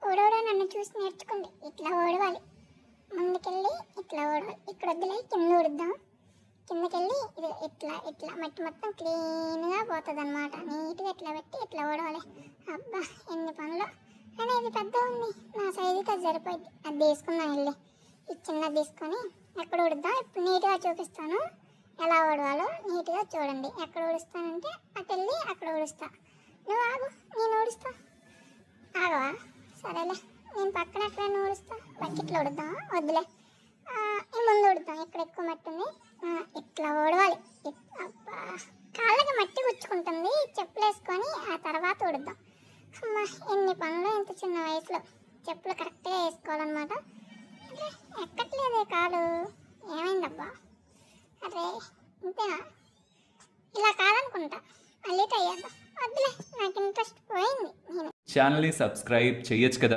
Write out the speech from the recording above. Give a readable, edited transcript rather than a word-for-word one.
ఓడవడం నన్ను చూసి నేర్చుకుంది. ఇట్లా ఓడవాలి, ముందుకెళ్ళి ఇట్లా ఓడవాలి, ఇక్కడ వద్దులే కింద ఊడుద్దాం, కిందకెళ్ళి ఇది ఇట్లా ఇట్లా మట్టి మొత్తం క్లీన్గా పోతుంది అనమాట. నీట్గా ఇట్లా పెట్టి ఇట్లా ఓడవాలి. అబ్బా ఎన్ని పనులు. కానీ ఇది పెద్ద ఉంది, నా సైజుకి అది సరిపోయింది. అది తీసుకుందాం వెళ్ళి, ఇది చిన్నది తీసుకొని ఎక్కడ ఊడుద్దాం. ఇప్పుడు నీట్గా చూపిస్తాను ఎలా ఓడవాలో. నీట్గా చూడండి. ఎక్కడ ఊడుస్తానంటే అటు వెళ్ళి అక్కడ ఊడుస్తా. నువ్వు ఆగు, నేను ఊడుస్తా. ఆగవా? సరేలే, నేను పక్కన ఎక్కడైనా ఊడుస్తా. బకెట్లో ఊడుద్దాం, వద్దులే ఈ ముందు ఊడుద్దాం. ఇక్కడ ఎక్కువ మట్టి ఉంది. ఇట్లా ఓడవాలి. అబ్బా కాళ్ళకి మట్టి గుచ్చుకుంటుంది, చెప్పులు వేసుకొని ఆ తర్వాత ఊడుద్దాం. అమ్మా ఎన్ని పనులు ఇంత చిన్న వయసులో. చెప్పులు కరెక్ట్గా వేసుకోవాలన్నమాట. అరే ఎక్కట్లేదే కాలు, ఏమైందబ్బా? అరే ఇంతేనా? ఇలా కాదనుకుంటా, మళ్ళీ ట్రై చేద్దాం. వద్దులే, నాకు ఇంట్రెస్ట్ పోయింది. నేను ఛానల్ని సబ్స్క్రైబ్ చేయొచ్చు కదా.